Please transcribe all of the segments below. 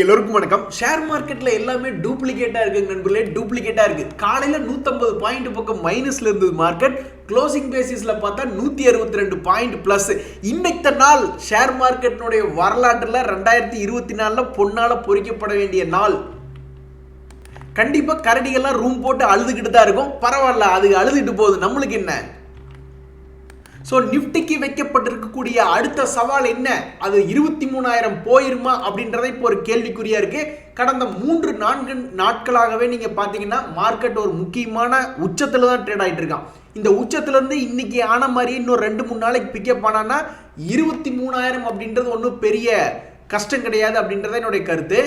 எல்லோருக்கும் வணக்கம். ஷேர் மார்க்கெட்ல எல்லாமே டூப்ளிகேட்டா இருக்கு நண்பர்களே, டூப்ளிகேட்டா இருக்கு. காலையில 150 பாயிண்ட் பக்கம் மைனஸ்ல இருந்தது மார்க்கெட். க்ளோசிங் பேசிஸ்ல பார்த்தா 162 பாயிண்ட் பிளஸ். இன்னைக்கு நாள் ஷேர் மார்க்கெட்டினுடைய வரலாற்றுல 2024ல பொன்னால பொறிக்கப்பட வேண்டிய நாள். கண்டிப்பா கரடிகள்லாம் ரூம் போட்டு அழுதுகிட்டு தான் இருக்கும். பரவாயில்ல, அது அழுதுட்டு போகுது, நம்மளுக்கு என்ன. ஸோ நிஃப்டிக்கு வைக்கப்பட்டிருக்கக்கூடிய அடுத்த சவால் என்ன? அது 23,000 போயிருமா அப்படின்றத இப்போ ஒரு கேள்விக்குறியா இருக்கு. கடந்த 3-4 நாட்களாகவே நீங்க பாத்தீங்கன்னா மார்க்கெட் ஒரு முக்கியமான உச்சத்துல தான் ட்ரேட் ஆயிட்டு இருக்கான். இந்த உச்சத்துல இருந்து இன்னைக்கு ஆன மாதிரி இன்னும் 2-3 நாளைக்கு பிக்கப் ஆனா 23,000 அப்படின்றது ஒன்றும் பெரிய கஷ்டம் கிடையாது அப்படின்றத என்னுடைய கருத்து.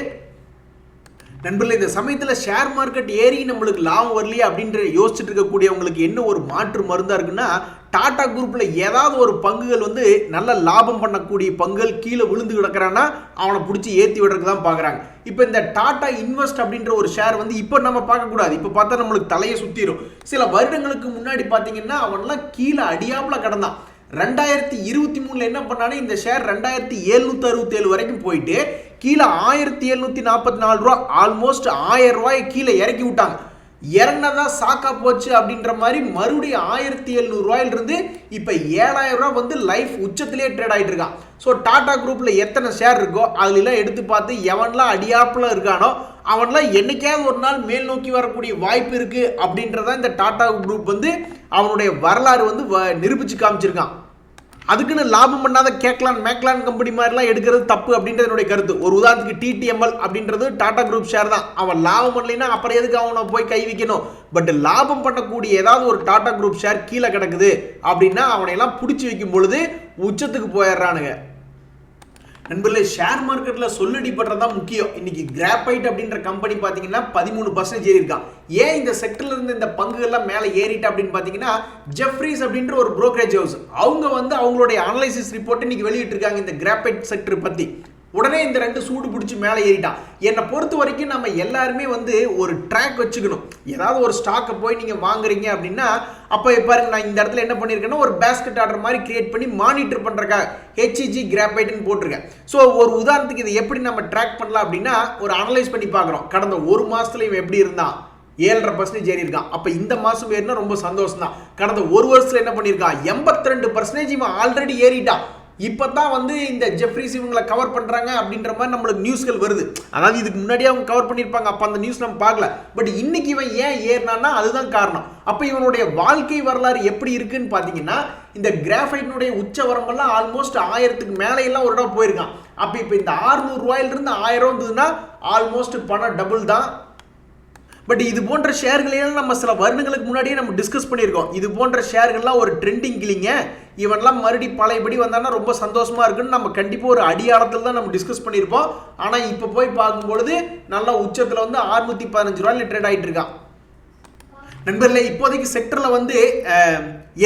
நண்பர்களே, இந்த சமயத்தில் ஷேர் மார்க்கெட் ஏறி நம்மளுக்கு லாபம் வரலையே அப்படின்ற யோசிச்சுட்டு இருக்கக்கூடியவங்களுக்கு என்ன ஒரு மாற்று மருந்தா இருக்குன்னா, டாடா குரூப்ல ஏதாவது ஒரு பங்குகள் வந்து நல்ல லாபம் பண்ணக்கூடிய பங்குகள் கீழே விழுந்து கிடக்கிறான்னா அவனை பிடிச்சி ஏற்றி விடுறதுக்கு தான் பார்க்குறாங்க. இப்போ இந்த டாடா இன்வெஸ்ட் அப்படின்ற ஒரு ஷேர் வந்து இப்போ நம்ம பார்க்கக்கூடாது. இப்போ பார்த்தா நம்மளுக்கு தலையை சுற்றிடும். சில வருடங்களுக்கு முன்னாடி பார்த்தீங்கன்னா அவன்லாம் கீழே அடியாப்புல கிடந்தான். 2023 என்ன பண்ணானே இந்த ஷேர் 2767 வரைக்கும் போயிட்டு கீழே 1744 ரூபா, ஆல்மோஸ்ட் 1000 ரூபாய் கீழே இறக்கி விட்டாங்க. இறங்கினதான் சாக்கா போச்சு அப்படின்ற மாதிரி மறுபடியும் 1700 ரூபாயிலிருந்து இப்போ 7000 ரூபாய் வந்து லைஃப் உச்சத்திலே ட்ரேட் ஆகிட்டு இருக்கான். ஸோ டாடா குரூப்ல எத்தனை ஷேர் இருக்கோ அதுலாம் எடுத்து பார்த்து எவன்லாம் அடியாப்புல இருக்கானோ அவன்லாம் என்னைக்காவது ஒரு நாள் மேல் நோக்கி வரக்கூடிய வாய்ப்பு இருக்கு அப்படின்றத இந்த டாடா குரூப் வந்து அவனுடைய வரலாறு வந்து நிரூபிச்சு காமிச்சிருக்கான். அதுக்குன்னு லாபம் பண்ணாத மேக்லான் கம்பெனி மாதிரிலாம் எடுக்கிறது தப்பு அப்படின்றது என்னுடைய கருத்து. ஒரு உதாரணத்துக்கு டிடிஎம்எல் அப்படின்றது டாடா குரூப் ஷேர் தான். அவன் லாபம் பண்ணலைன்னா அப்புறம் எதுக்கு அவனை போய் கை வைக்கணும்? பட் லாபம் பண்ணக்கூடிய ஏதாவது ஒரு டாடா குரூப் ஷேர் கீழே கிடக்குது அப்படின்னா அவனையெல்லாம் பிடிச்சி வைக்கும் பொழுது உச்சத்துக்கு போயிடுறானுங்க. நண்பர்களே, ஷேர் மார்க்கெட்டில் சொல்லடிப்படுறதா முக்கியம். இன்னைக்கு கிராஃபைட் அப்படின்ற கம்பெனி பார்த்தீங்கன்னா 13% ஏறி இருக்கான். ஏன் இந்த செக்டர்ல இருந்து இந்த பங்குகள்லாம் மேலே ஏறிட்டு அப்படின்னு பார்த்தீங்கன்னா, ஜெஃப்ரீஸ் அப்படின்ற ஒரு புரோக்கரேஜ் ஹவுஸ் அவங்க வந்து அவங்களுடைய அனலைசிஸ் ரிப்போர்ட் இன்னைக்கு வெளியிட்டு இருக்காங்க இந்த கிராஃபைட் செக்டர் பற்றி. உடனே இந்த ரெண்டு சூடு பிடிச்சி மேலே ஏறிட்டான். என்னை பொறுத்த வரைக்கும் நம்ம எல்லாருமே வந்து ஒரு ட்ராக் வச்சுக்கணும். ஏதாவது ஒரு ஸ்டாக்கை போய் நீங்கள் வாங்குறீங்க அப்படின்னா அப்போ பாருங்க, நான் இந்த இடத்துல என்ன பண்ணியிருக்கேன்னா ஒரு பேஸ்கெட் ஆர்டர் மாதிரி கிரியேட் பண்ணி மானிட்டர் பண்ணுறக்காக ஹெச்இஜி கிராஃபைட்னு போட்டிருக்கேன். ஸோ ஒரு உதாரணத்துக்கு இதை எப்படி நம்ம ட்ராக் பண்ணலாம் அப்படின்னா ஒரு அனலைஸ் பண்ணி பார்க்குறோம். கடந்த ஒரு மாதத்துல இவன் எப்படி இருந்தான்? 7.5% ஏறி இருக்கான். அப்போ இந்த மாதம் ஏறினா ரொம்ப சந்தோஷம் தான். கடந்த ஒரு வருஷத்துல என்ன பண்ணியிருக்கான்? 82% இவன் ஆல்ரெடி ஏறிட்டான். இப்போதான் வந்து இந்த ஜெஃப்ரீஸ் இவங்களை கவர் பண்ணுறாங்க அப்படின்ற மாதிரி நம்மளுக்கு நியூஸ்கள் வருது. அதாவது இதுக்கு முன்னாடியே அவங்க கவர் பண்ணியிருப்பாங்க, அப்போ அந்த நியூஸ் நம்ம பார்க்கல. பட் இன்னைக்கு இவன் ஏன் ஏறினான்னா அதுதான் காரணம். அப்போ இவனுடைய வாழ்க்கை வரலாறு எப்படி இருக்குன்னு பார்த்தீங்கன்னா, இந்த கிராஃபைட்னுடைய உச்ச வரம்பெல்லாம் ஆல்மோஸ்ட் 1000க்கு மேலையெல்லாம் ஒரு இடம் போயிருக்கான். அப்போ இப்போ இந்த 600 ரூபாயிலிருந்து 1000 இருந்ததுன்னா ஆல்மோஸ்ட் பணம் டபுள் தான். பட் இது போன்ற ஷேர்களையெல்லாம் நம்ம சில வருடங்களுக்கு முன்னாடியே நம்ம டிஸ்கஸ் பண்ணியிருக்கோம். இது போன்ற ஷேர்கள்லாம் ஒரு ட்ரெண்டிங் கிளிங்க, இவன்லாம் மறுபடி பழையபடி வந்தான்னா ரொம்ப சந்தோஷமா இருக்குன்னு நம்ம கண்டிப்பாக ஒரு அடியாரத்தில் தான் நம்ம டிஸ்கஸ் பண்ணியிருப்போம். ஆனால் இப்போ போய் பார்க்கும்பொழுது நல்லா உச்சத்தில் வந்து 615 ரூபாயில் ட்ரேட் ஆகிட்டு இருக்கான். நண்பர்களே, இப்போதைக்கு செக்டரில் வந்து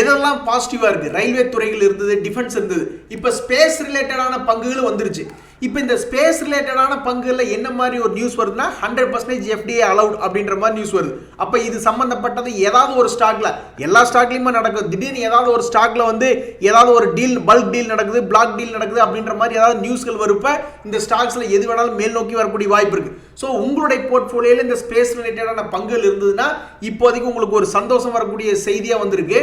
எதெல்லாம் பாசிட்டிவாக இருக்குது? ரயில்வே துறைகள் இருந்தது, டிஃபென்ஸ் இருந்தது, இப்போ ஸ்பேஸ் ரிலேட்டடான பங்குகள் வந்துருச்சு. இப்போ இந்த ஸ்பேஸ் ரிலேட்டடான பங்குகளில் என்ன மாதிரி ஒரு நியூஸ் வருதுன்னா 100% எஃப்டிஏ அலவுட் அப்படின்ற மாதிரி நியூஸ் வருது. அப்போ இது சம்மந்தப்பட்டது ஏதாவது ஒரு ஸ்டாக்ல, எல்லா ஸ்டாக்லையுமே நடக்குது. திடீர்னு ஏதாவது ஒரு ஸ்டாக்ல வந்து ஏதாவது ஒரு டீல், பல்க் டீல் நடக்குது, பிளாக் டீல் நடக்குது அப்படின்ற மாதிரி ஏதாவது நியூஸ்கள் வருப்ப இந்த ஸ்டாக்ஸ்ல எது வேணாலும் மேல் நோக்கி வரக்கூடிய வாய்ப்பு இருக்கு. ஸோ உங்களுடைய போர்ட்ஃபோலியோல இந்த ஸ்பேஸ் ரிலேட்டடான பங்குகள் இருந்ததுன்னா இப்போதைக்கு உங்களுக்கு ஒரு சந்தோஷம் வரக்கூடிய செய்தியா வந்திருக்கு.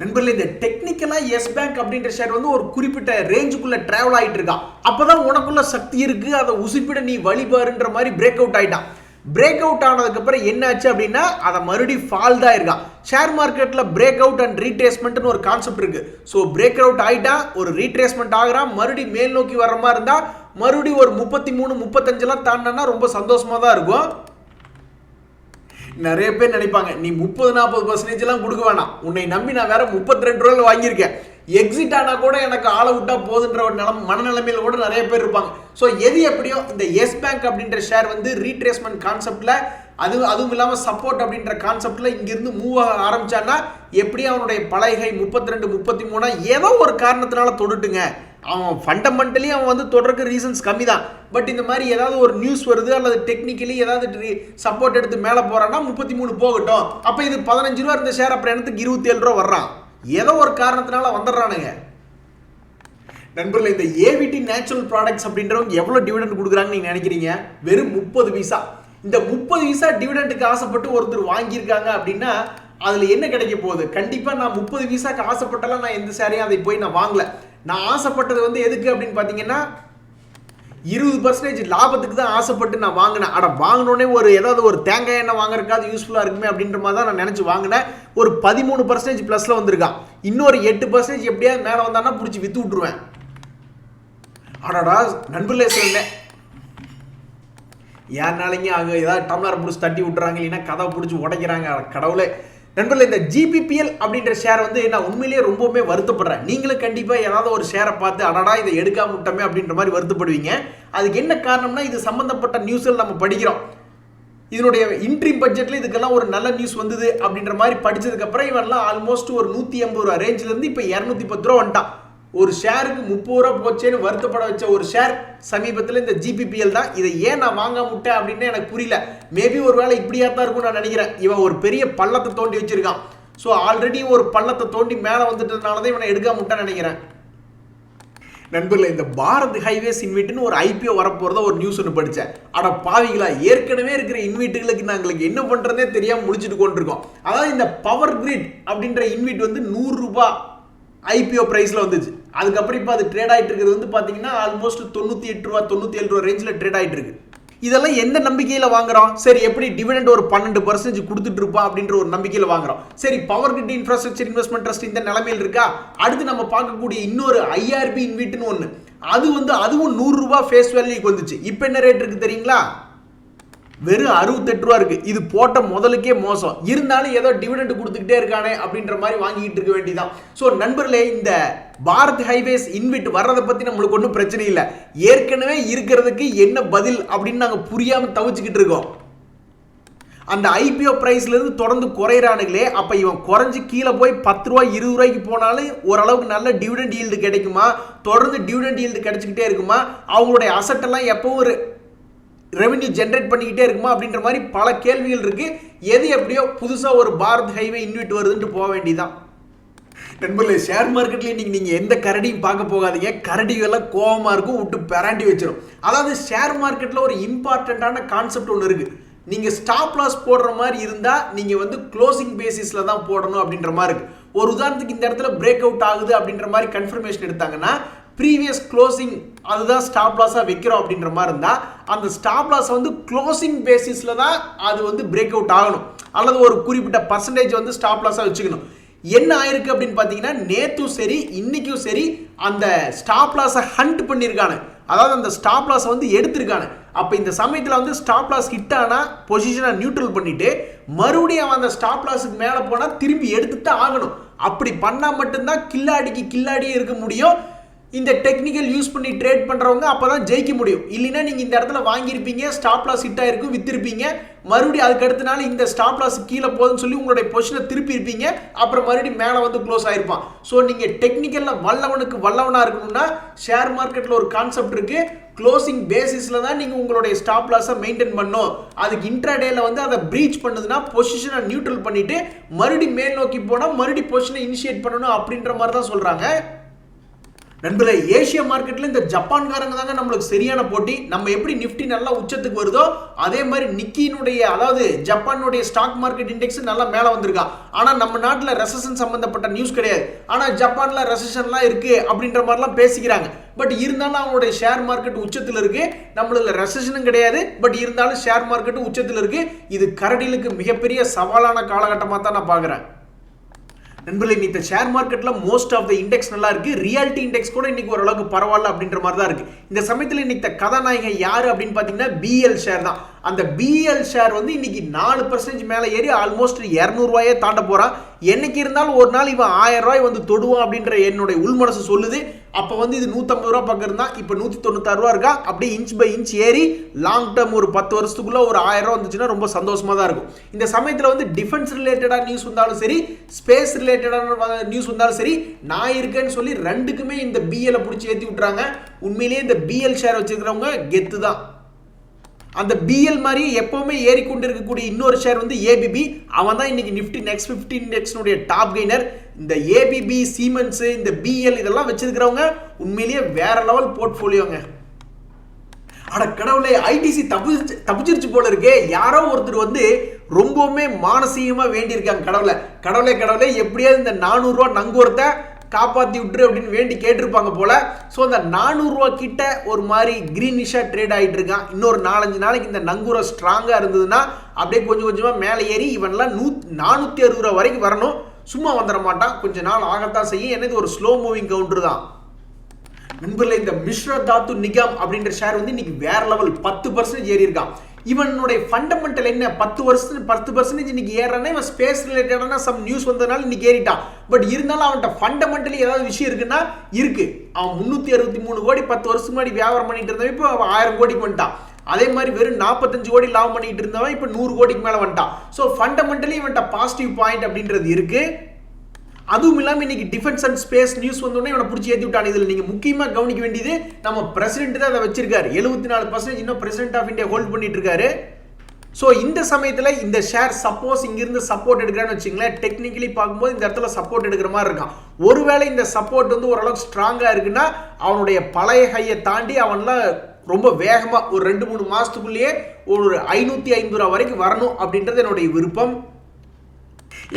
நண்பர்களே, இந்த டெக்னிக்கலா எஸ் பேங்க் அப்படின்ற ஷேர் வந்து ஒரு குறிப்பிட்ட ரேஞ்சுக்குள்ள டிராவல் ஆகிட்டு இருக்கான். அப்பதான் உனக்குள்ள சக்தி இருக்கு, அதை உசுப்பிட நீ வழிபாருன்ற மாதிரி பிரேக் அவுட் ஆயிட்டான். பிரேக் அவுட் ஆனதுக்கு அப்புறம் என்ன ஆச்சு அப்படின்னா அதை மறுபடியும் ஃபால் தான் இருக்கான். ஷேர் மார்க்கெட்ல பிரேக் அவுட் அண்ட் ரீட்ரேஸ்மெண்ட்னு ஒரு கான்செப்ட் இருக்கு. ஸோ பிரேக் அவுட் ஆயிட்டா ஒரு ரீட்ரேஸ்மெண்ட் ஆகுறான், மறுபடியும் மேல் நோக்கி வர்ற மாதிரி இருந்தா மறுபடியும் ஒரு 33-35 தாண்டினா ரொம்ப சந்தோஷமா தான் இருக்கும். நிறைய பேர் நினைப்பாங்க நீ 30-40% எல்லாம் கொடுக்க வேணாம், உன்னை நம்பி நான் வேற 32 ரூபாய் வாங்கியிருக்கேன், எக்ஸிட் ஆனா கூட எனக்கு ஆளை விட்டா போதுன்ற ஒரு மனநிலைமையில கூட நிறைய பேர் இருப்பாங்க. ஸோ எது எப்படியோ இந்த எஸ் பேங்க் அப்படின்ற ஷேர் வந்து ரீட்ரேஸ்மெண்ட் கான்செப்ட்ல அதுவும் இல்லாமல் சப்போர்ட் அப்படின்ற கான்செப்ட்ல இங்கிருந்து மூவ் ஆக ஆரம்பிச்சான்னா எப்படியும் அவனுடைய பழைய 32-33 ஏதோ ஒரு காரணத்தினால தொடுட்டுங்க. அவன் ஃபண்டமெண்டலி அவன் வந்து தொடர்க்கு ரீசன்ஸ் கம்மி தான். பட் இந்த மாதிரி ஏதாவது ஒரு நியூஸ் வருது அல்லது டெக்னிக்கலி ஏதாவது சப்போர்ட் எடுத்து மேலே போறான்னா 33 போகட்டும். அப்போ இது 15 ரூபா இருந்த ஷேர் அப்புறம் எனக்கு 27 ரூபா வர்றான். ஏதோ ஒரு காரணத்தினால வந்துடுறானுங்க. நண்பர்களே, இந்த ஏவிடி நேச்சுரல் ப்ராடக்ட்ஸ் அப்படின்றவங்க எவ்வளவு டிவிடெண்ட் கொடுக்குறாங்கன்னு நீங்க நினைக்கிறீங்க? வெறும் 30 பைசா. இந்த 30 பைசா டிவிடெண்டுக்கு ஆசைப்பட்டு ஒருத்தர் வாங்கியிருக்காங்க அப்படின்னா அதுல என்ன கிடைக்க போகுது? கண்டிப்பா நான் 30 பைசாக்கு ஆசைப்பட்டாலும் நான் எந்த ஷேரையும் அதை போய் நான் வாங்கல. நான் ஆசைப்பட்டது வந்து எதுக்கு அப்படின்னு பாத்தீங்கன்னா 20% லாபத்துக்கு தான் ஆசைப்பட்டு நான் வாங்கினேன். வாங்கினோடனே ஏதாவது ஒரு தேங்காய் எண்ணெய் வாங்குறதுக்காவது யூஸ்ஃபுல்லா இருக்குமே அப்படின்ற மாதிரி தான் நான் நினைச்சு வாங்கினேன். ஒரு 13% பிளஸ்ல வந்திருக்கான். இன்னொரு 8% எப்படியாவது மேல வந்தானா பிடிச்சி வித்து விட்டுருவேன். நண்பர்களே சொல்ல யாருனாலைங்க அங்க ஏதாவது டம்ளர் பிடிச்சி தட்டி விட்டுறாங்க, இல்லைன்னா கதவை பிடிச்சி உடைக்கிறாங்க. கடவுளே நண்பர்களே, இந்த ஜிபிபிஎல் அப்படின்ற ஷேர் வந்து நான் உண்மையிலேயே ரொம்பவுமே வருத்தப்படுறேன். நீங்களும் கண்டிப்பா ஏதாவது ஒரு ஷேரை பார்த்து இதை எடுக்காம விட்டோமே அப்படின்ற மாதிரி வருத்தப்படுவீங்க. அதுக்கு என்ன காரணம்னா இது சம்பந்தப்பட்ட நியூஸ்ல நம்ம படிக்கிறோம். இதனுடைய இன்ட்ரீம் பட்ஜெட்ல இதுக்கெல்லாம் ஒரு நல்ல நியூஸ் வந்தது அப்படின்ற மாதிரி படிச்சதுக்கு அப்புறம் இவரெல்லாம் ஆல்மோஸ்ட் ஒரு 180 ரூபா ரேஞ்சில இருந்து இப்ப 210 ரூபா வந்துட்டான். ஒரு ஷேருக்கு 30 ரூபா போச்சேன்னு வருத்தப்பட வச்ச ஒரு ஷேர் சமீபத்தில் இந்த ஜிபிபிஎல் தான். இதை ஏன் நான் வாங்க முட்டேன் அப்படின்னு எனக்கு புரியல. மேபி ஒரு வேளை இப்படியா தான் இருக்கும் நான் நினைக்கிறேன். இவன் ஒரு பெரிய பள்ளத்தை தோண்டி வச்சிருக்கான். ஸோ ஆல்ரெடி ஒரு பள்ளத்தை தோண்டி மேலே வந்துட்டதுனால தான் இவனை எடுக்காம முட்டேன்னு நினைக்கிறேன். நண்பர்களே, இந்த பாரத் ஹைவேஸ் இன்வெட்னு ஒரு ஐபிஓ வரப்போறதா ஒரு நியூஸ் ஒன்று படித்தேன். பாவிகளா, ஏற்கனவே இருக்கிற இன்வெட்டுகளுக்கு நாங்களுக்கு என்ன பண்றதே தெரியாம முடிச்சுட்டு கொண்டிருக்கோம். அதாவது இந்த பவர் கிரிட் அப்படின்ற இன்வெட் வந்து 100 ரூபாய் ஐபிஓ பிரைஸ்ல வந்துச்சு. அதுக்கப்புறம் இப்போ அது ட்ரேட் ஆகிட்டு இருக்கிறது வந்து பார்த்தீங்கன்னா ஆல்மோஸ்ட் 98 ரூபா 97 ரூபா ரேஞ்சில் ட்ரேட் ஆகிட்டு இருக்கு. இதெல்லாம் எந்த நம்பிக்கையில் வாங்குறோம்? சரி, எப்படி டிவிடெண்ட் ஒரு 12% கொடுத்துட்டு இருப்பான் அப்படின்ற ஒரு நம்பிக்கையில் வாங்குறோம். சரி, power grid infrastructure investment trust இந்த நிலைமையில் இருக்கா? அடுத்து நம்ம பார்க்கக்கூடிய இன்னொரு ஐஆர்பி இன்வெட்னு ஒன்று, அதுவும் 100 ரூபாய் ஃபேஸ் வேல்யூக்கு வந்துச்சு. இப்போ என்ன ரேட் இருக்கு தெரியுங்களா? வெறும் 68 ரூபா இருக்கு. இது போட்ட முதலுக்கே மோசம். இருந்தாலும் ஏதோ டிவிடெண்ட் கொடுத்துக்கிட்டே இருக்கானே அப்படின்ற மாதிரி வாங்கிட்டு இருக்க வேண்டியதான். ஸோ நண்பர்களே, இந்த பாரத் ஹைவேஸ் இன்வெட் வர்றதை பத்தி நம்மளுக்கு ஒன்றும் பிரச்சனை இல்லை. ஏற்கனவே இருக்கிறதுக்கு என்ன பதில் அப்படின்னு நாங்கள் புரியாம தவிச்சுக்கிட்டு இருக்கோம். அந்த ஐபிஓ பிரைஸ்ல இருந்து தொடர்ந்து குறையிறானுங்களே. அப்ப இவன் குறைஞ்சு கீழே போய் 10 ரூபாய் 20 ரூபாய்க்கு போனாலும் ஓரளவுக்கு நல்ல டிவிடெண்ட் ஈல்டு கிடைக்குமா? தொடர்ந்து டிவிடெண்ட் ஈல்டு கிடைச்சிக்கிட்டே இருக்குமா? அவங்களுடைய அசட் எல்லாம் எப்பவும் ஒரு ரெவென்யூ ஜென்ரேட் பண்ணிக்கிட்டே இருக்குமா அப்படின்ற மாதிரி பல கேள்விகள் இருக்கு. எது எப்படியோ புதுசா ஒரு பாரத் ஹைவே இன்வெட் வருதுன்னு போக வேண்டியதான். நண்பர்களே, ஷேர் மார்க்கெட்ல இன்னைக்கு நீங்க எந்த கரடியும் பார்க்க போகாதீங்க. கரடிகள்லாம் கோவமா இருக்கும், விட்டு பெராண்டி வச்சிடும். அதாவது ஷேர் மார்க்கெட்ல ஒரு இம்பார்ட்டன்டான கான்செப்ட் ஒன்று இருக்கு. நீங்க ஸ்டாப் லாஸ் போடுற மாதிரி இருந்தா நீங்க வந்து க்ளோசிங் பேசிஸ்ல தான் போடணும் அப்படின்ற மாதிரி இருக்கு. ஒரு உதாரணத்துக்கு இந்த இடத்துல பிரேக் அவுட் ஆகுது அப்படின்ற மாதிரி கன்ஃபர்மேஷன் எடுத்தாங்கன்னா ப்ரீவியஸ் க்ளோசிங் அதுதான் ஸ்டாப் லாஸாக வைக்கிறோம் அப்படின்ற மாதிரி இருந்தால் அந்த ஸ்டாப் லாஸ் வந்து க்ளோசிங் பேசிஸில் தான் அது வந்து பிரேக் அவுட் ஆகணும், அல்லது ஒரு குறிப்பிட்ட பர்சன்டேஜ் வந்து ஸ்டாப் லாஸாக வச்சுக்கணும். என்ன ஆயிருக்கு அப்படின்னு பார்த்தீங்கன்னா நேற்றும் சரி இன்னைக்கும் சரி அந்த ஸ்டாப் லாஸை ஹண்ட் பண்ணியிருக்கானு, அதாவது அந்த ஸ்டாப் லாஸை வந்து எடுத்திருக்கானு. அப்போ இந்த சமயத்தில் வந்து ஸ்டாப் லாஸ் ஹிட் ஆனால் பொசிஷனை நியூட்ரல் பண்ணிட்டு மறுபடியும் அந்த ஸ்டாப் லாஸுக்கு மேலே போனால் திரும்பி எடுத்துட்டு ஆகணும். அப்படி பண்ணால் மட்டும்தான் கில்லாடியே இருக்க முடியும். இந்த டெக்னிக்கல் யூஸ் பண்ணி ட்ரேட் பண்றவங்க அப்பதான் ஜெயிக்க முடியும். இல்லைன்னா நீங்க இந்த இடத்துல வாங்கியிருப்பீங்க, ஸ்டாப் லாஸ் ஹிட் ஆயிருக்கும், வித்திருப்பீங்க, மறுபடியும் அதுக்கு அடுத்த நாள் இந்த ஸ்டாப் லாஸ் கீழே போகுதுன்னு சொல்லி உங்களுடைய பொசிஷனை திருப்பி இருப்பீங்க, அப்புறம் மறுபடியும் மேலே வந்து க்ளோஸ் ஆயிருப்பான். ஸோ நீங்க டெக்னிக்கல்ல வல்லவனுக்கு வல்லவனா இருக்கணும்னா ஷேர் மார்க்கெட்ல ஒரு கான்செப்ட் இருக்கு. க்ளோசிங் பேசிஸ்ல தான் நீங்க உங்களுடைய ஸ்டாப் லாஸை மெயின்டைன் பண்ணணும். அதுக்கு இன்ட்ராடேல வந்து அதை பிரீச் பண்ணுதுன்னா பொசிஷனை நியூட்ரல் பண்ணிட்டு மறுபடியும் மேல் நோக்கி போனா மறுபடியும் பொசிஷனை இனிஷியேட் பண்ணணும் அப்படின்ற மாதிரி தான் சொல்றாங்க. நண்பர்களே, ஏசியா மார்க்கெட்ல இந்த ஜப்பான்காரங்க தாங்க நம்மளுக்கு சரியான போட்டி. நம்ம எப்படி நிஃப்டி நல்லா உச்சத்துக்கு வருதோ அதே மாதிரி நிக்கினுடைய அதாவது ஜப்பானுடைய ஸ்டாக் மார்க்கெட் இண்டெக்ஸ் நல்லா மேலே வந்திருக்கா. ஆனா நம்ம நாட்டில் ரெசஷன் சம்பந்தப்பட்ட நியூஸ் கிடையாது. ஆனா ஜப்பான்ல ரெசஷன்லாம் இருக்கு அப்படின்ற மாதிரிலாம் பேசிக்கிறாங்க. பட் இருந்தாலும் அவங்களுடைய ஷேர் மார்க்கெட் உச்சத்தில் இருக்கு. நம்மள ரெசஷனும் கிடையாது, பட் இருந்தாலும் ஷேர் மார்க்கெட் உச்சத்தில் இருக்கு. இது கரடிலுக்கு மிகப்பெரிய சவாலான காலகட்டமாக தான் நான் பார்க்குறேன். நண்பர்களே, இந்த ஷேர் மார்க்கெட்ல மோஸ்ட் ஆஃப் த இண்டெக்ஸ் நல்லா இருக்கு. ரியாலிட்டி இண்டெக்ஸ் கூட இன்னைக்கு ஓரளவுக்கு பரவாயில்ல அப்படின்ற மாதிரி தான் இருக்கு. இந்த சமயத்தில் இன்னைக்கு கதாநாயகன் யாரு அப்படின்னு பாத்தீங்கன்னா பிஎல் ஷேர் தான். அந்த பிஎல் ஷேர் வந்து இன்னைக்கு 4% மேலே ஏறி ஆல்மோஸ்ட் 200 ரூபாயே தாண்ட போறான். என்னைக்கு இருந்தாலும் ஒரு நாள் இவன் 1000 ரூபாய் வந்து தொடுவான் அப்படின்ற என்னுடைய உள்மனசு சொல்லுது. அப்போ வந்து இது 150 ரூபா பக்கம் இருந்தா இப்போ 196 ரூபா இருக்கா. அப்படியே இன்ச் பை இன்ச் ஏறி லாங் டேர்ம் ஒரு 10 வருஷத்துக்குள்ள ஒரு 1000 ரூபா வந்துச்சுன்னா ரொம்ப சந்தோஷமா தான் இருக்கும். இந்த சமயத்தில் வந்து டிஃபென்ஸ் ரிலேட்டடான நியூஸ் வந்தாலும் சரி, ஸ்பேஸ் ரிலேட்டடான நியூஸ் வந்தாலும் சரி, நான் இருக்கேன்னு சொல்லி ரெண்டுக்குமே இந்த பிஎல் பிடிச்சி ஏற்றி விட்டுறாங்க. உண்மையிலேயே இந்த பிஎல் ஷேர் வச்சிருக்கிறவங்க கெத்து தான். அந்த பிஎல் மாதிரி எப்பவுமே ஏறிக்கொண்டு இருக்கக்கூடிய இன்னொரு ஷேர் வந்து ஏபிபி. அவன் தான் இன்னைக்கு நிஃப்டி நெக்ஸ்ட் 50 இண்டெக்ஸ்னுடைய டாப் கெய்னர். இந்த ஏபிபி, சீமென்ஸ், இந்த பிஎல் இதெல்லாம் வச்சிருக்கிறவங்க உண்மையிலேயே வேற லெவல் போர்ட்ஃபோலியோங்க. அட கடவுளே, ஐடிசி தப்பிச்சிருச்சு போல இருக்கே. யாரோ ஒருத்தர் வந்து ரொம்பவுமே மானசீகமா வேண்டியிருக்காங்க, கடவுளே எப்படியாவது இந்த 400 ரூபா நங்கூரத்தை காப்பாத்தி விட்டுரு அப்படின்னு வேண்டி கேட்டிருப்பாங்க போல. ஸோ அந்த 400 ரூபா கிட்ட ஒரு மாதிரி கிரீனிஷா ட்ரேட் ஆகிட்டு இருக்கான். இன்னொரு 4-5 நாளைக்கு இந்த நங்கூரம் ஸ்ட்ராங்கா இருந்ததுன்னா அப்படியே கொஞ்சம் கொஞ்சமா மேலே ஏறி இவன்லாம் 460 ரூபா வரைக்கும் வரணும். சும்மா வந்துட மாட்டான், கொஞ்ச நாள் ஆகத்தான் செய்யும். என்னது ஒரு ஸ்லோ மூவிங் கவுண்டர் தான் நண்பர்களே. இந்த மிஸ்ரா தாத்து நிகாம் அப்படின்ற ஷேர் வந்து இன்னைக்கு வேற லெவல் 10% ஏறி இருக்கான். இவனுடைய ஃபண்டமெண்டல் என்ன 10% இன்னைக்கு ஏறானே. இவன் ஸ்பேஸ் ரிலேட்டடான சம் நியூஸ் வந்ததுனால இன்னைக்கு ஏறிட்டான். பட் இருந்தாலும் அவன்கிட்ட ஃபண்டமெண்டலி ஏதாவது விஷயம் இருக்குன்னா இருக்கு. அவன் 363 கோடி 10 வருஷத்துக்கு முன்னாடி வியாபாரம் பண்ணிட்டு இருந்தவன் இப்போ 1000 கோடிக்கு வந்துட்டான். அதே மாதிரி வெறும் 45 கோடி லாபம் பண்ணிட்டு இருந்தவன் இப்போ 100 கோடிக்கு மேல வந்துட்டான். ஸோ ஃபண்டமெண்டலி இவன்கிட்ட பாசிட்டிவ் பாயிண்ட் அப்படின்றது இருக்கு. அதுவும் இல்லாமல் இன்னைக்கு டிஃபென்ஸ் அண்ட் ஸ்பேஸ் நியூஸ் வந்தோடனே இவனை பிடிச்சி ஏற்றி விட்டான். இதில் நீங்கள் முக்கியமாக கவனிக்க வேண்டியது நம்ம பிரசிடென்ட் தான் அதை வச்சிருக்காரு. 74% இன்னும் பிரசிடென்ட் ஆஃப் இந்தியா ஹோல்ட் பண்ணிட்டு இருக்காரு. ஸோ இந்த சமயத்தில் இந்த ஷேர் சப்போஸ் இங்கிருந்து சப்போர்ட் எடுக்கிறான்னு வச்சுங்களேன், டெக்னிக்கலி பார்க்கும்போது இந்த இடத்துல சப்போர்ட் எடுக்கிற மாதிரி இருக்கான். ஒருவேளை இந்த சப்போர்ட் வந்து ஓரளவுக்கு ஸ்ட்ராங்காக இருக்குன்னா அவனுடைய பழைய ஹையை தாண்டி அவன்லாம் ரொம்ப வேகமாக ஒரு 2-3 மாதத்துக்குள்ளேயே ஒரு 550 ரூபா வரைக்கும் வரணும் அப்படின்றது என்னுடைய விருப்பம்.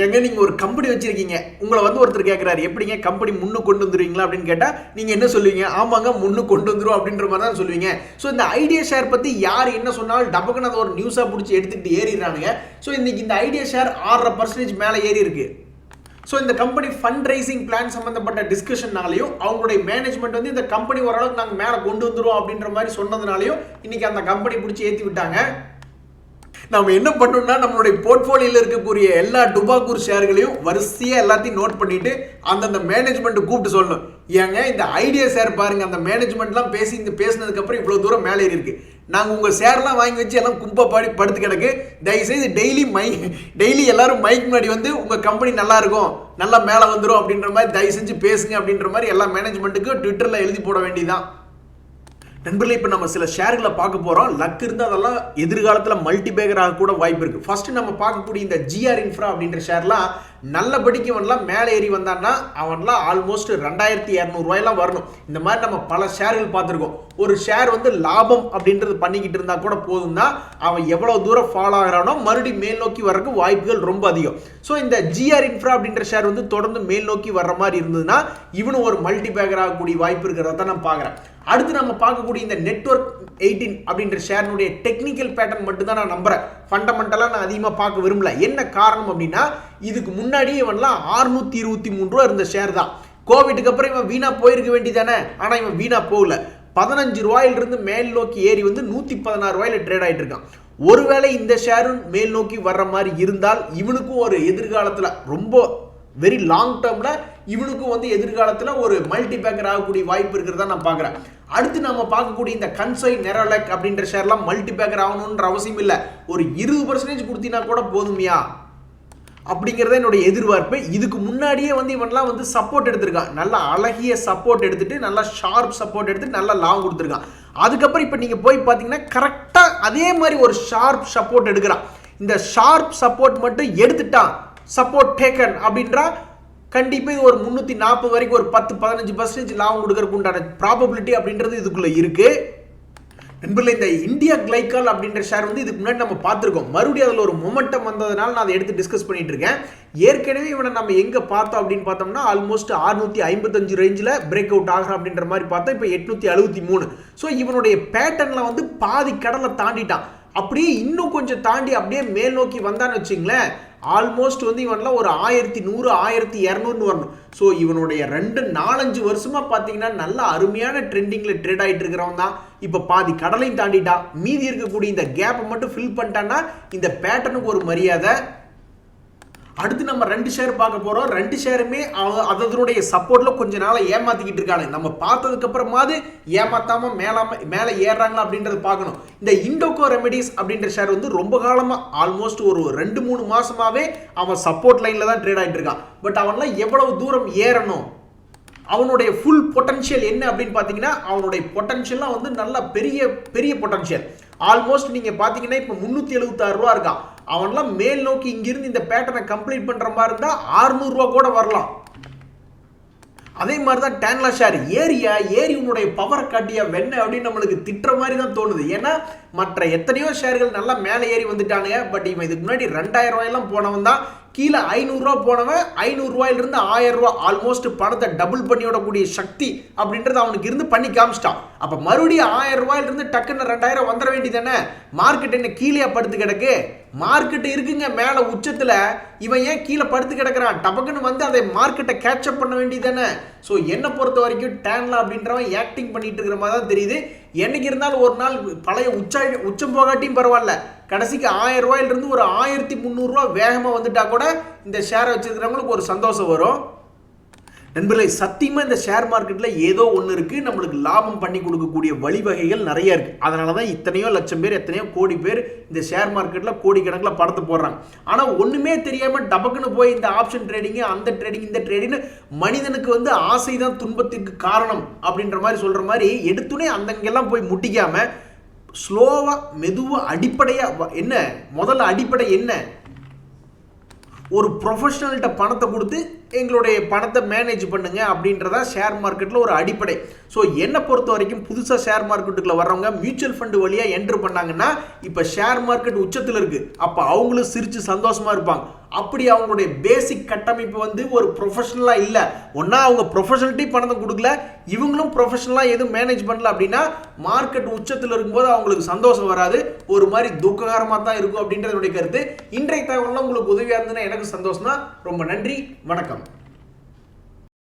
எங்க நீங்க ஒரு கம்பெனி வச்சிருக்கீங்க, உங்களை வந்து ஒருத்தர் கேட்கிறாரு எப்படிங்க கம்பெனி முன்னுக்கு கொண்டு வந்துருவீங்களா அப்படின்னு கேட்டா நீங்க என்ன சொல்லுவீங்க? ஆமாங்க முன்னுக்கு கொண்டு வந்துரும் அப்படின்ற மாதிரி தான் சொல்லுவீங்க. ஸோ இந்த ஐடியா ஷேர் பத்தி யார் என்ன சொன்னாலும் டபக்குன்னு அதை ஒரு நியூஸா பிடிச்சி எடுத்துக்கிட்டு ஏறிடுறானுங்க. ஸோ இன்னைக்கு இந்த ஐடியா ஷேர் 6% மேலே ஏறி இருக்கு. ஸோ இந்த கம்பெனி ஃபண்ட் ரைசிங் பிளான் சம்பந்தப்பட்ட டிஸ்கஷன்னாலையும் அவங்களுடைய மேனேஜ்மெண்ட் வந்து இந்த கம்பெனி ஓரளவுக்கு நாங்கள் மேலே கொண்டு வந்துருவோம் அப்படின்ற மாதிரி சொன்னதுனாலையும் இன்னைக்கு அந்த கம்பெனி பிடிச்சி ஏற்றி விட்டாங்க. நம்ம என்ன பண்ணணும்னா நம்மளுடைய போர்ட்ஃபோலியோல இருக்கக்கூடிய எல்லா டுபாக்கூர் ஷேர்களையும் வரிசையா எல்லாத்தையும் நோட் பண்ணிட்டு அந்தந்த மேனேஜ்மெண்ட் கூப்பிட்டு சொல்லணும், ஏங்க இந்த ஐடியா ஷேர் பாருங்க, அந்த மேனேஜ்மெண்ட்லாம் பேசினதுக்கு அப்புறம் இவ்வளவு தூரம் மேலே இருக்கு, நாங்கள் உங்கள் ஷேர்லாம் வாங்கி வச்சு எல்லாம் கும்பை பாடி படுத்து கிடக்கு, தயவுசெய்து டெய்லி எல்லாரும் மைக் முன்னாடி வந்து உங்கள் கம்பெனி நல்லா இருக்கும், நல்லா மேலே வந்துடும் அப்படின்ற மாதிரி தயவு செஞ்சு பேசுங்க அப்படின்ற மாதிரி எல்லா மேனேஜ்மெண்ட்டுக்கு ட்விட்டரில் எழுதி போட வேண்டியதான். நண்பர்களே, இப்போ நம்ம சில ஷேர்களை பார்க்க போகிறோம். லக் இருந்தால் அதெல்லாம் எதிர்காலத்தில் மல்டிபேக்கர் ஆக கூட வாய்ப்பு இருக்குது. ஃபர்ஸ்ட் நம்ம பார்க்கக்கூடிய இந்த ஜிஆர் இன்ஃப்ரா அப்படின்ற ஷேர்லாம் நல்லபடிக்கு அவன்லாம் மேலே ஏறி வந்தான்னா அவன்லாம் ஆல்மோஸ்ட் 2200 ரூபாயெல்லாம் வரணும். இந்த மாதிரி நம்ம பல ஷேர்கள் பார்த்துருக்கோம். ஒரு ஷேர் வந்து லாபம் அப்படின்றது பண்ணிக்கிட்டு இருந்தா கூட போதும் தான், அவன் எவ்வளவு தூரம் ஃபாலோ ஆகிறானோ மறுபடியும் மேல் நோக்கி வர்றதுக்கு வாய்ப்புகள் ரொம்ப அதிகம். ஸோ இந்த ஜிஆர் இன்ஃப்ரா அப்படின்ற ஷேர் வந்து தொடர்ந்து மேல் நோக்கி வர்ற மாதிரி இருந்ததுன்னா இவனும் ஒரு மல்டிபேக்கர் ஆகக்கூடிய வாய்ப்பு இருக்கிறத தான் நான் பார்க்குறேன். அடுத்து நம்ம பார்க்கக்கூடிய இந்த நெட்வொர்க் 18 அப்படின்ற ஷேர்னுடைய டெக்னிக்கல் பேட்டர்ன் மட்டும் தான் நான் நம்புறேன். ஃபண்டமெண்டலாக நான் அதிகமாக பார்க்க விரும்பல. என்ன காரணம் அப்படின்னா இதுக்கு முன்னாடி இவன்லாம் 623 ரூபா இருந்த ஷேர் தான். கோவிட்டுக்கு அப்புறம் இவன் வீணா போயிருக்க வேண்டியதானே, ஆனால் இவன் வீணா போகல. 15 ரூபாயிலிருந்து மேல் நோக்கி ஏறி வந்து 116 ரூபாயில ட்ரேட் ஆகிட்டு இருக்கான். ஒருவேளை இந்த ஷேரும் மேல் நோக்கி வர்ற மாதிரி இருந்தால் இவனுக்கும் ஒரு எதிர்காலத்தில் ரொம்ப வெரி லாங் டேர்ம்ல இவனுக்கும் வந்து எதிர்காலத்தில் ஒரு மல்டிபேக்கர் ஆகக்கூடிய வாய்ப்பு இருக்கிறதா நான் பார்க்குறேன். அடுத்து நம்ம பார்க்கக்கூடிய இந்த கன்சை நெரலக் அப்படின்ற ஷேர்லாம் மல்டிபேக்கர் ஆகணுன்ற அவசியம் இல்லை, ஒரு 20% கொடுத்தீங்கன்னா கூட போதுமையா அப்படிங்கிறத என்னுடைய எதிர்பார்ப்பு. இதுக்கு முன்னாடியே வந்து இவன்லாம் வந்து சப்போர்ட் எடுத்திருக்கான், நல்ல அழகிய சப்போர்ட் எடுத்துட்டு நல்லா ஷார்ப் சப்போர்ட் எடுத்துட்டு நல்லா லாங் கொடுத்துருக்கான். அதுக்கப்புறம் இப்போ நீங்கள் போய் பார்த்தீங்கன்னா கரெக்டாக அதே மாதிரி ஒரு ஷார்ப் சப்போர்ட் எடுக்கிறான். இந்த ஷார்ப் சப்போர்ட் மட்டும் எடுத்துட்டான், சப்போர்ட் டேக்கன் அப்படின்றா கண்டிப்பாக இது ஒரு 340 வரைக்கும் ஒரு 10-15% லாபம் கொடுக்கறதுக்கு உண்டான ப்ராபபிலிட்டி அப்படின்றது இதுக்குள்ள இருக்கு. நண்பர்களே, இந்த இந்தியா கிளைக்கால் அப்படின்ற ஷேர் வந்து இதுக்கு முன்னாடி நம்ம பார்த்துருக்கோம். மறுபடியும் அதில் ஒரு மொமெண்டம் வந்ததுனால நான் அதை எடுத்து டிஸ்கஸ் பண்ணிட்டு இருக்கேன். ஏற்கனவே இவனை நம்ம எங்கே பார்த்தோம் அப்படின்னு பார்த்தோம்னா ஆல்மோஸ்ட் 655 ரேஞ்சில் பிரேக் அவுட் ஆகிறான் அப்படின்ற மாதிரி பார்த்தோம். இப்போ 863. ஸோ இவனுடைய பேட்டர்னில் வந்து பாதி கடலை தாண்டிட்டான். அப்படியே இன்னும் கொஞ்சம் தாண்டி அப்படியே மேல் நோக்கி வந்தான்னு வச்சுங்களேன், ஆல்மோஸ்ட் வந்து இவன்லாம் ஒரு 1100 1200 வரணும். ஸோ இவனுடைய 2-4-5 வருஷமா பார்த்தீங்கன்னா நல்ல அருமையான ட்ரெண்டிங்கில் ட்ரேட் ஆகிட்டு இருக்கிறவன் தான் இப்போ பாதி கடலையும் தாண்டிட்டா. மீதி இருக்கக்கூடிய இந்த கேப்பை மட்டும் ஃபில் பண்ணிட்டான்னா இந்த பேட்டர்னுக்கு ஒரு மரியாதை. அடுத்து நம்ம 2 ஷேர் பார்க்க போறோம். 2 ஷேருமே அதனுடைய சப்போர்ட்ல கொஞ்ச நாளா ஏமாத்திக்கிட்டு இருக்காங்க. நம்ம பார்த்ததுக்கு அப்புறமாவது ஏமாத்தாம மேலே ஏறாங்களா அப்படின்றத பார்க்கணும். இந்த இண்டோகோ ரெமெடிஸ் அப்படின்ற ஷேர் வந்து ரொம்ப காலமா ஆல்மோஸ்ட் ஒரு 2-3 மாசமாவே அவன் சப்போர்ட் லைன்ல தான் ட்ரேட் ஆகிட்டு இருக்கான். பட் அவன்லாம் எவ்வளவு தூரம் ஏறணும், அவனுடைய ஃபுல் பொட்டன்ஷியல் என்ன அப்படின்னு பார்த்தீங்கன்னா அவனுடைய பொட்டன்ஷியல்லாம் வந்து நல்ல பெரிய பொட்டன்ஷியல். ஆல்மோஸ்ட் நீங்க பார்த்தீங்கன்னா இப்போ 376 ரூபா இருக்கான். அவன்லாம் மேல் நோக்கி இங்கிருந்து இந்த பேட்டர்னை கம்ப்ளீட் பண்ற மாதிரி இருந்தா 600 ரூபா கூட வரலாம். அதே மாதிரி தான் டேன்லா ஷேர் ஏரி உன்னுடைய பவரை காட்டியா வெண்ண அப்படின்னு நம்மளுக்கு திட்டுற மாதிரி தான் தோணுது. ஏன்னா மற்ற எத்தனையோ ஷேர்கள் நல்லா மேலே ஏறி வந்துட்டானுங்க. பட் இவன் இதுக்கு முன்னாடி 2000 ரூபாயெல்லாம் போனவன் தான் கீழே 500 ரூபா போனவன் 500 ரூபாயிலிருந்து 1000 ரூபா ஆல்மோஸ்ட் பணத்தை டபுள் பண்ணி விடக்கூடிய சக்தி அப்படின்றது அவனுக்கு இருந்து பண்ணி காமிச்சிட்டான். அப்ப மறுபடியும் 1000 ரூபாயிலிருந்து டக்குன்னு 2000 வந்துட வேண்டியதானே. மார்க்கெட் என்ன கீழே படுத்து கிடக்கு? மார்க்கெட் இருக்குங்க மேல உச்சத்துல, இவன் ஏன் கீழே படுத்து கிடக்குறான்? டபக்குன்னு வந்து அதை மார்க்கெட்டை கேட்சப் பண்ண வேண்டியதானே. ஸோ என்னை பொறுத்த வரைக்கும் டேன்லா அப்படின்றவன் ஆக்டிங் பண்ணிட்டு இருக்கிற மாதிரி தான் தெரியுது. என்னைக்கு இருந்தாலும் ஒரு நாள் பழைய உச்சம் போகாட்டியும் பரவாயில்ல, கடைசிக்கு 1000 ரூபாயிலிருந்து ஒரு 1300 ரூபா வேகமாக வந்துட்டா கூட இந்த ஷேரை வச்சிருக்கிறவங்களுக்கு ஒரு சந்தோஷம் வரும். நண்பர்களே, சத்தியமாக இந்த ஷேர் மார்க்கெட்டில் ஏதோ ஒன்று இருக்குது, நம்மளுக்கு லாபம் பண்ணி கொடுக்கக்கூடிய வழிவகைகள் நிறைய இருக்குது. அதனால தான் இத்தனையோ லட்சம் பேர் எத்தனையோ கோடி பேர் இந்த ஷேர் மார்க்கெட்டில் கோடிக்கணக்கில் பணத்தை போடுறாங்க. ஆனால் ஒன்றுமே தெரியாமல் டபக்குன்னு போய் இந்த ஆப்ஷன் ட்ரேடிங்கு அந்த ட்ரேடிங் இந்த ட்ரேடிங்னு மனிதனுக்கு வந்து ஆசை தான் துன்பத்திற்கு காரணம் அப்படின்ற மாதிரி சொல்கிற மாதிரி எடுத்துனே அந்தங்கெல்லாம் போய் முட்டிக்காமல் ஸ்லோவாக மெதுவாக அடிப்படையாக என்ன முதல்ல அடிப்படை என்ன, ஒரு ப்ரொஃபஷனல்கிட்ட பணத்தை கொடுத்து எங்களுடைய பணத்தை மேனேஜ் பண்ணுங்க அப்படின்றதா ஷேர் மார்க்கெட்டில் ஒரு அடிப்படை. ஸோ என்னை பொறுத்த வரைக்கும் புதுசாக ஷேர் மார்க்கெட்டுக்குள்ள வர்றவங்க மியூச்சுவல் ஃபண்டு வழியாக என்ட்ரு பண்ணாங்கன்னா இப்போ ஷேர் மார்க்கெட் உச்சத்தில் இருக்குது, அப்போ அவங்களும் சிரித்து சந்தோஷமாக இருப்பாங்க. அப்படி அவங்களுடைய பேசிக் கட்டமைப்பு வந்து ஒரு ப்ரொஃபஷனலாக இல்லை, ஒன்றா அவங்க ப்ரொஃபஷனல்ட்டி பணத்தை கொடுக்கல, இவங்களும் ப்ரொஃபஷனலாக எதுவும் மேனேஜ் பண்ணல அப்படின்னா மார்க்கெட் உச்சத்தில் இருக்கும்போது அவங்களுக்கு சந்தோஷம் வராது, ஒரு மாதிரி துக்ககரமாக தான் இருக்கும் அப்படின்றது என்னுடைய கருத்து. இன்றைய தகவலாம் உங்களுக்கு உதவியாக இருந்ததுன்னா எனக்கு சந்தோஷம் தான். ரொம்ப நன்றி, வணக்கம்.